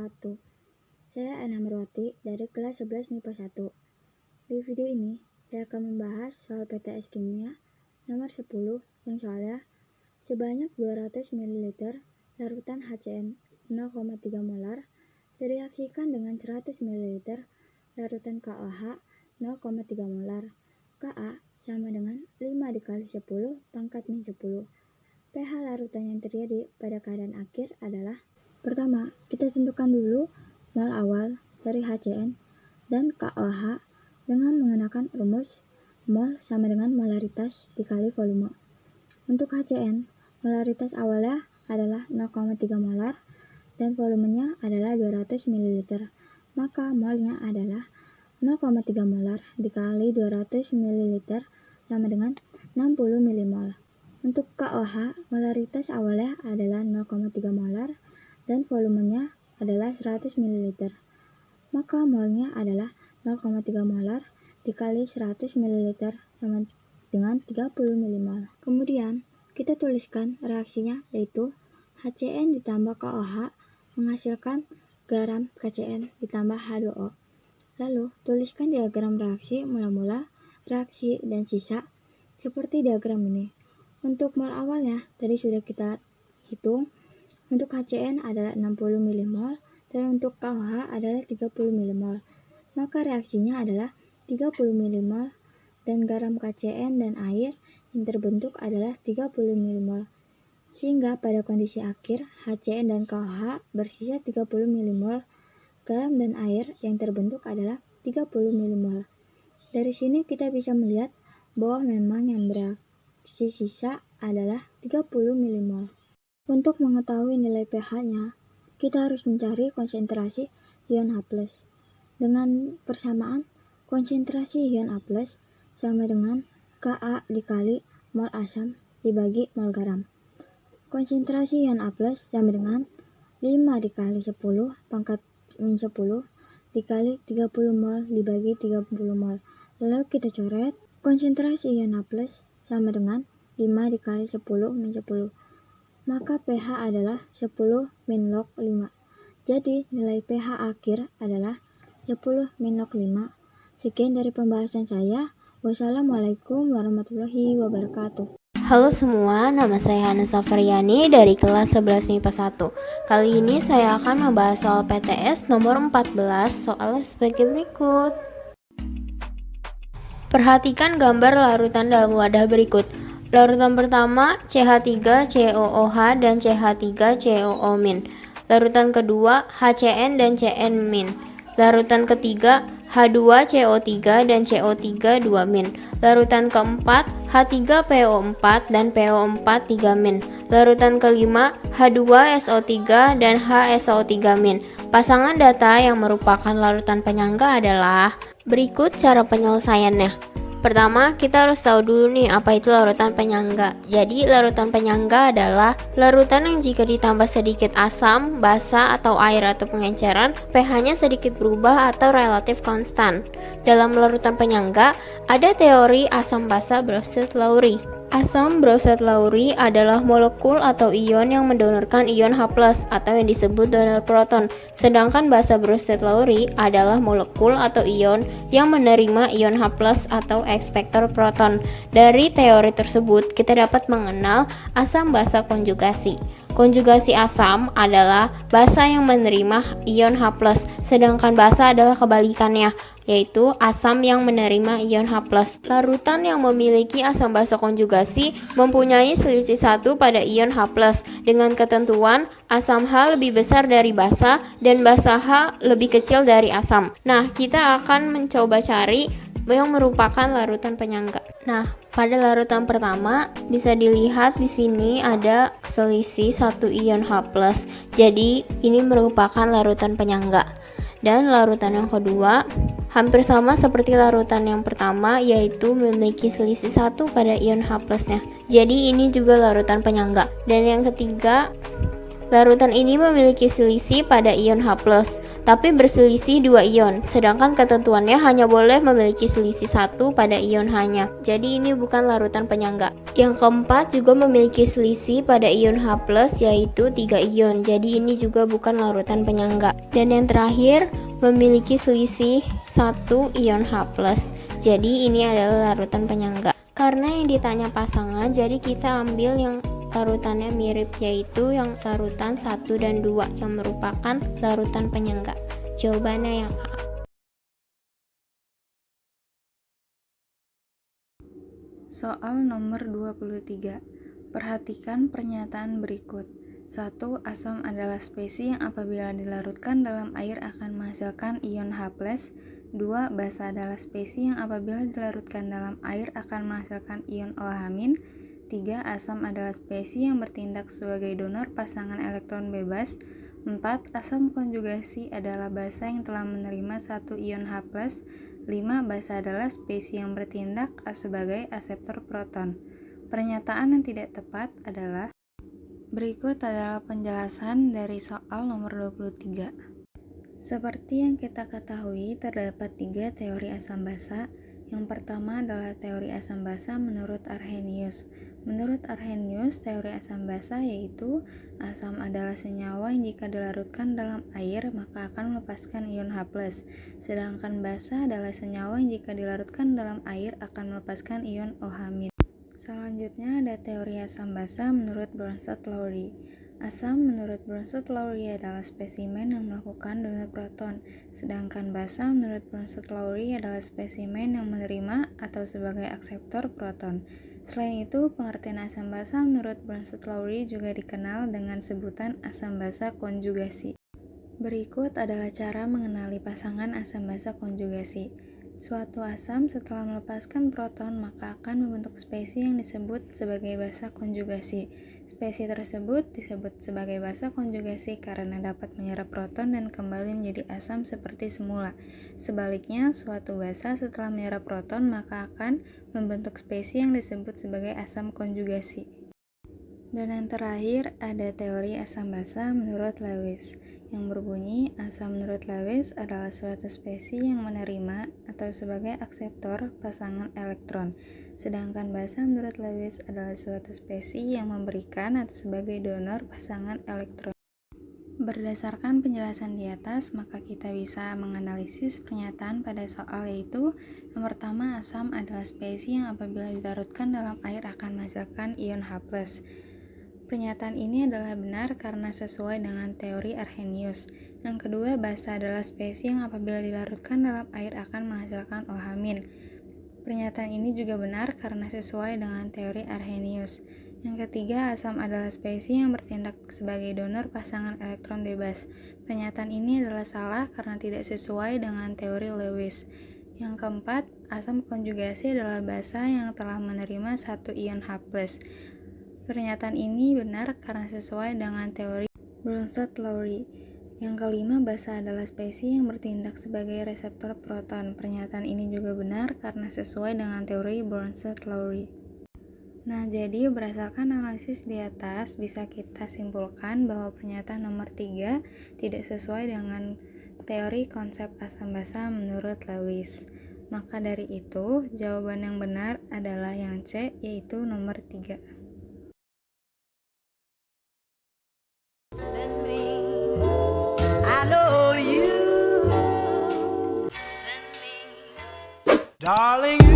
wabarakatuh. Saya Ana Marwati dari kelas 11 MIPA 1. Di video ini, saya akan membahas soal PTS Kimia nomor 10 yang soalnya sebanyak 200 ml larutan HCN 0,3 molar direaksikan dengan 100 ml larutan KOH 0,3 molar. Ka sama dengan 5 dikali 10 pangkat min 10. pH larutan yang terjadi pada keadaan akhir adalah: pertama, kita tentukan dulu mol awal dari HCN dan KOH dengan menggunakan rumus mol sama dengan molaritas dikali volume. Untuk HCN, molaritas awalnya adalah 0,3 molar dan volumenya adalah 200 ml. Maka molnya adalah 0,3 molar dikali 200 ml sama dengan 60 mmol. Untuk KOH, molaritas awalnya adalah 0,3 molar dan volumenya adalah 100 ml. Maka molnya adalah 0,3 molar dikali 100 ml sama dengan 30 mmol. Kemudian, kita tuliskan reaksinya, yaitu HCN ditambah KOH menghasilkan garam KCN ditambah H2O. Lalu, tuliskan diagram reaksi mula-mula, reaksi, dan sisa seperti diagram ini. Untuk mol awalnya, tadi sudah kita hitung. Untuk HCN adalah 60 mmol dan untuk KOH adalah 30 mmol. Maka reaksinya adalah 30 mmol dan garam KCN dan air yang terbentuk adalah 30 mmol. Sehingga pada kondisi akhir, HCN dan KOH bersisa 30 mmol. Garam dan air yang terbentuk adalah 30 mmol. Dari sini kita bisa melihat bahwa memang yang bereaksi sisa adalah 30 mmol. Untuk mengetahui nilai pH-nya, kita harus mencari konsentrasi ion H+. Dengan persamaan, konsentrasi ion H+ sama dengan Ka dikali mol asam dibagi mol garam. Konsentrasi ion H+ sama dengan 5 dikali 10 pangkat min 10 dikali 30 mol dibagi 30 mol. Lalu kita coret, konsentrasi ion H+ sama dengan 5 dikali 10 min 10. Maka pH adalah 10 min log 5. Jadi nilai pH akhir adalah 10 min log 5. Sekian dari pembahasan saya. Wassalamualaikum warahmatullahi wabarakatuh. Halo semua, nama saya Hana Safariani dari kelas 11 MIPA 1. Kali ini saya akan membahas soal PTS nomor 14, soalnya sebagai berikut. Perhatikan gambar larutan dalam wadah berikut. Larutan pertama CH3COOH dan CH3COO-. Larutan kedua HCN dan CN-. Larutan ketiga H2CO3 dan CO3 2-. Larutan keempat H3PO4 dan PO4 3-. Larutan kelima H2SO3 dan HSO3-. Pasangan data yang merupakan larutan penyangga adalah berikut cara penyelesaiannya. Pertama, kita harus tahu dulu nih apa itu larutan penyangga. Jadi, larutan penyangga adalah larutan yang jika ditambah sedikit asam, basa, atau air atau pengenceran, pH-nya sedikit berubah atau relatif konstan. Dalam larutan penyangga, ada teori asam basa Browsett-Lowry. Asam Browsett-Lowry adalah molekul atau ion yang mendonorkan ion H+ atau yang disebut donor proton, sedangkan basa Browsett-Lowry adalah molekul atau ion yang menerima ion H+ atau ekspektor proton. Dari teori tersebut, kita dapat mengenal asam basa konjugasi. Konjugasi asam adalah basa yang menerima ion H+, sedangkan basa adalah kebalikannya, yaitu asam yang menerima ion H+. Larutan yang memiliki asam basa konjugasi mempunyai selisih 1 pada ion H+, dengan ketentuan asam H lebih besar dari basa dan basa H lebih kecil dari asam. Nah, kita akan mencoba cari yang merupakan larutan penyangga. Nah, pada larutan pertama bisa dilihat di sini ada selisih 1 ion H+. Jadi, ini merupakan larutan penyangga. Dan larutan yang kedua hampir sama seperti larutan yang pertama, yaitu memiliki selisih 1 pada ion H+-nya. Jadi, ini juga larutan penyangga. Dan yang ketiga Larutan ini memiliki selisih pada ion H+, tapi berselisih 2 ion, sedangkan ketentuannya hanya boleh memiliki selisih 1 pada ion H-nya. Jadi ini bukan larutan penyangga. Yang keempat juga memiliki selisih pada ion H+, yaitu 3 ion. Jadi ini juga bukan larutan penyangga. Dan yang terakhir memiliki selisih 1 ion H+. Jadi ini adalah larutan penyangga. Karena yang ditanya pasangan, jadi kita ambil yang larutannya mirip, yaitu yang larutan 1 dan 2 yang merupakan larutan penyangga. Jawabannya yang A. Soal nomor 23. Perhatikan pernyataan berikut. 1. Asam adalah spesies yang apabila dilarutkan dalam air akan menghasilkan ion H+. 2. Basa adalah spesies yang apabila dilarutkan dalam air akan menghasilkan ion OH-. 3. Asam adalah spesies yang bertindak sebagai donor pasangan elektron bebas. 4. Asam konjugasi adalah basa yang telah menerima 1 ion H+. 5. Basa adalah spesies yang bertindak sebagai aseptor proton. Pernyataan yang tidak tepat adalah berikut adalah penjelasan dari soal nomor 23. Seperti yang kita ketahui, terdapat 3 teori asam basa. Yang pertama adalah teori asam basa menurut Arrhenius. Menurut Arrhenius, teori asam basa yaitu asam adalah senyawa yang jika dilarutkan dalam air maka akan melepaskan ion H+. Sedangkan basa adalah senyawa yang jika dilarutkan dalam air akan melepaskan ion OH-. Selanjutnya ada teori asam basa menurut Bronsted-Lowry. Asam menurut Bronsted-Lowry adalah spesimen yang melakukan donor proton, sedangkan basa menurut Bronsted-Lowry adalah spesimen yang menerima atau sebagai akseptor proton. Selain itu, pengertian asam basa menurut Bronsted-Lowry juga dikenal dengan sebutan asam basa konjugasi. Berikut adalah cara mengenali pasangan asam basa konjugasi. Suatu asam setelah melepaskan proton maka akan membentuk spesies yang disebut sebagai basa konjugasi. Spesies tersebut disebut sebagai basa konjugasi karena dapat menyerap proton dan kembali menjadi asam seperti semula. Sebaliknya, suatu basa setelah menyerap proton maka akan membentuk spesies yang disebut sebagai asam konjugasi. Dan yang terakhir ada teori asam basa menurut Lewis, yang berbunyi asam menurut Lewis adalah suatu spesies yang menerima atau sebagai akseptor pasangan elektron, sedangkan basa menurut Lewis adalah suatu spesies yang memberikan atau sebagai donor pasangan elektron. Berdasarkan penjelasan di atas, maka kita bisa menganalisis pernyataan pada soal yaitu yang pertama, asam adalah spesies yang apabila dilarutkan dalam air akan menghasilkan ion H+. Pernyataan ini adalah benar karena sesuai dengan teori Arrhenius. Yang kedua, basa adalah spesies yang apabila dilarutkan dalam air akan menghasilkan OH-. Pernyataan ini juga benar karena sesuai dengan teori Arrhenius. Yang ketiga, asam adalah spesies yang bertindak sebagai donor pasangan elektron bebas. Pernyataan ini adalah salah karena tidak sesuai dengan teori Lewis. Yang keempat, asam konjugasi adalah basa yang telah menerima 1 ion H+. Pernyataan ini benar karena sesuai dengan teori Bronsted-Lowry. Yang kelima, basa adalah spesies yang bertindak sebagai reseptor proton. Pernyataan ini juga benar karena sesuai dengan teori Bronsted-Lowry. Nah, jadi berdasarkan analisis di atas, bisa kita simpulkan bahwa pernyataan nomor 3 tidak sesuai dengan teori konsep asam basa menurut Lewis. Maka dari itu, jawaban yang benar adalah yang C, yaitu nomor 3. Darling